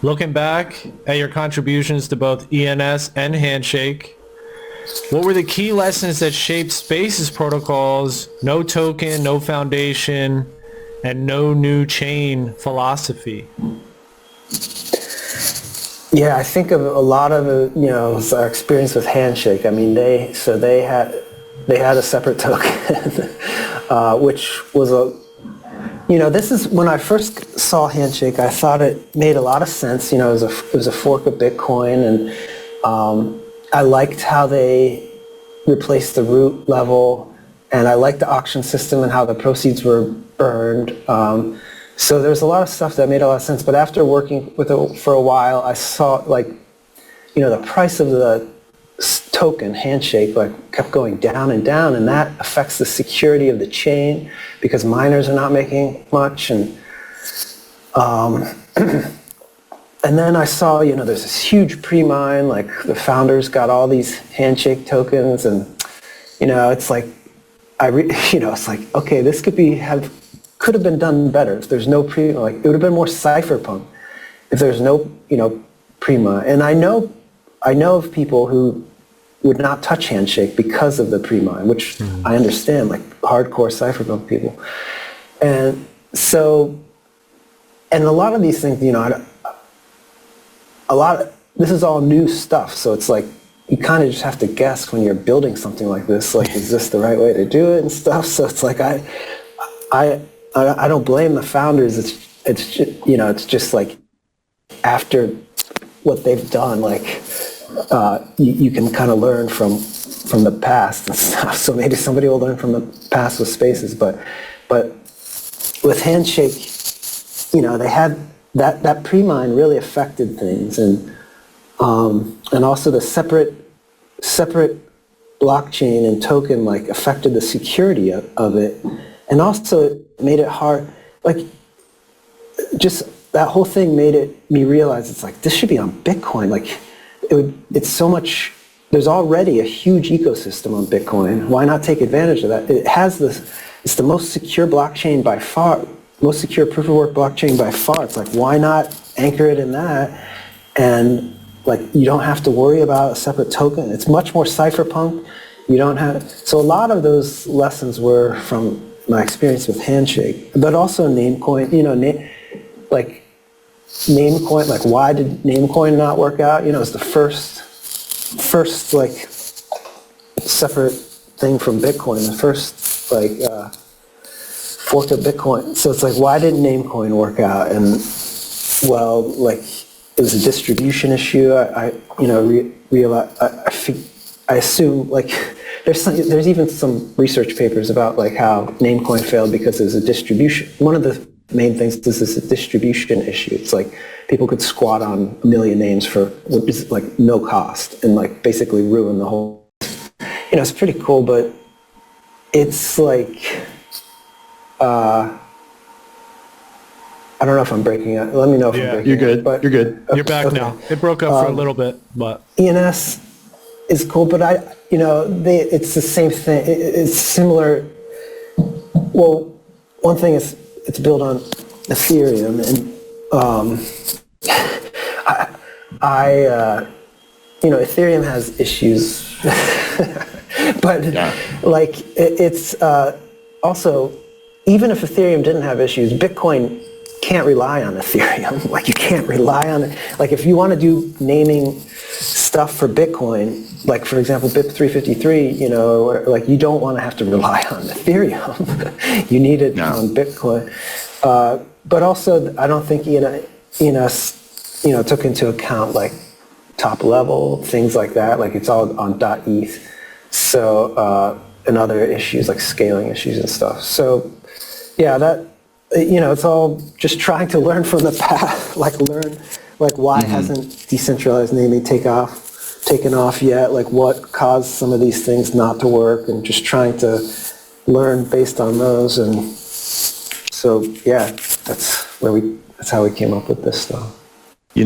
Looking back at your contributions to both ENS and Handshake, what were the key lessons that shaped Spaces protocols, no token, no foundation, and no new chain philosophy? Yeah, I think of a lot of our experience with Handshake. I mean, they had a separate token, which was this is when I first saw Handshake. I thought it made a lot of sense. It was a fork of Bitcoin, and I liked how they replaced the root level, and I liked the auction system and how the proceeds were earned. So there's a lot of stuff that made a lot of sense. But after working with it for a while, I saw the price of the token Handshake kept going down and down, and that affects the security of the chain because miners are not making much. And and then I saw there's this huge pre-mine, like the founders got all these Handshake tokens, and it's like it's like, okay, this could have been done better if there's no it would have been more cypherpunk if there's no pre-mine. And I know of people who would not touch Handshake because of the pre-mine, which I understand, like hardcore cypherpunk people. And so, and a lot of these things, this is all new stuff. So it's like, you kind of just have to guess when you're building something like this, like, is this the right way to do it and stuff? So it's like, I don't blame the founders. It's just like, after what they've done, like, you can kind of learn from the past and stuff. So maybe somebody will learn from the past with Spaces, but with Handshake, they had that pre-mine really affected things, and also the separate blockchain and token affected the security of it, and also it made it hard. Just that whole thing made me realize it's like, this should be on Bitcoin. It's so much. There's already a huge ecosystem on Bitcoin. Why not take advantage of that? It's the most secure blockchain by far, most secure proof of work blockchain by far. It's like, why not anchor it in that? And you don't have to worry about a separate token. It's much more cypherpunk. You don't have. So a lot of those lessons were from my experience with Handshake, but also Namecoin. Namecoin, why did Namecoin not work out? It's the first separate thing from Bitcoin, the first fork of Bitcoin. So it's like, why didn't Namecoin work out? And it was a distribution issue. I assume there's even some research papers about how Namecoin failed because there's a distribution. One of the main things is a distribution issue. It's like people could squat on a million names for no cost and basically ruin the whole. It's pretty cool, but it's I don't know if I'm breaking it. Let me know if I'm breaking you're good. It. But, you're good. You're back now. It broke up for a little bit, but ENS is cool, but it's the same thing. It's similar. Well, one thing is it's built on Ethereum, and Ethereum has issues, but it's also, even if Ethereum didn't have issues, Bitcoin can't rely on Ethereum. You can't rely on it. If you want to do naming stuff for Bitcoin, for example, BIP353, you don't want to have to rely on Ethereum. You need it on Bitcoin. But also, I don't think ENS, took into account top level things like that. It's all on .eth. So and other issues like scaling issues and stuff. So yeah, that it's all just trying to learn from the past. Learn why hasn't decentralized naming taken off yet? What caused some of these things not to work, and just trying to learn based on those. And so yeah, that's how we came up with this stuff. You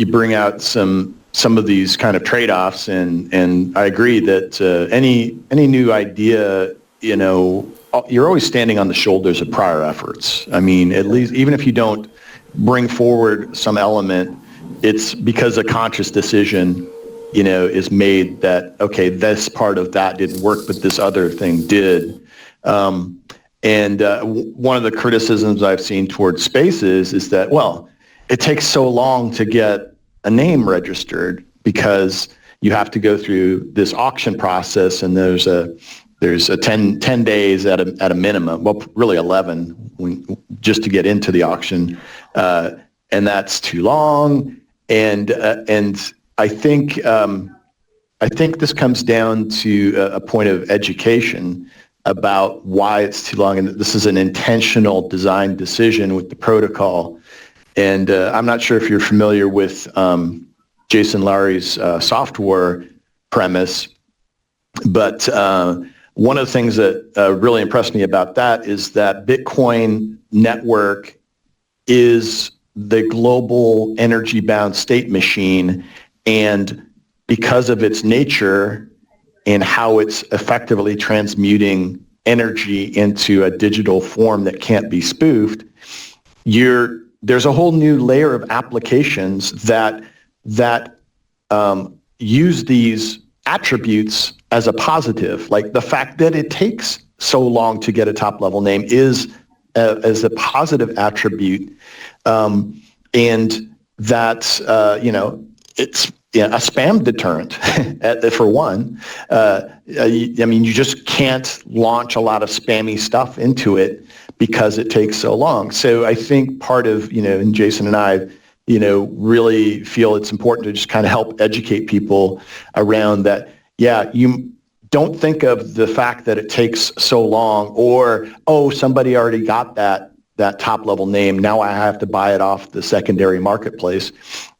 bring out some of these kind of trade-offs, and I agree that any new idea, you're always standing on the shoulders of prior efforts. I mean, at least even if you don't bring forward some element, it's because a conscious decision, is made that, okay, this part of that didn't work, but this other thing did. One of the criticisms I've seen towards Spaces is that, well, it takes so long to get a name registered because you have to go through this auction process, and there's a 10 days at a minimum, well, really 11 just to get into the auction, and that's too long. And I think this comes down to a point of education about why it's too long, and this is an intentional design decision with the protocol. And I'm not sure if you're familiar with Jason Lowery's software premise, but one of the things that really impressed me about that is that Bitcoin network is the global energy-bound state machine, and because of its nature and how it's effectively transmuting energy into a digital form that can't be spoofed, there's a whole new layer of applications that use these attributes as a positive. Like the fact that it takes so long to get a top-level name is as a positive attribute, and that's it's a spam deterrent for one. You just can't launch a lot of spammy stuff into it because it takes so long. So I think part of, and Jason and I, really feel it's important to just kind of help educate people around that. Yeah, you don't think of the fact that it takes so long, or, oh, somebody already got that top level name, now I have to buy it off the secondary marketplace.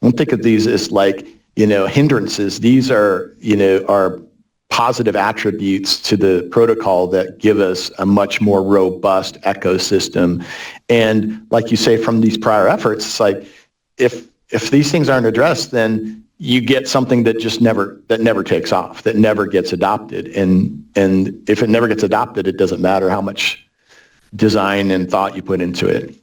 Don't think of these as like, hindrances. These are positive attributes to the protocol that give us a much more robust ecosystem. And like you say, from these prior efforts, it's like, if these things aren't addressed, then you get something that just never takes off, that never gets adopted. And if it never gets adopted, it doesn't matter how much design and thought you put into it.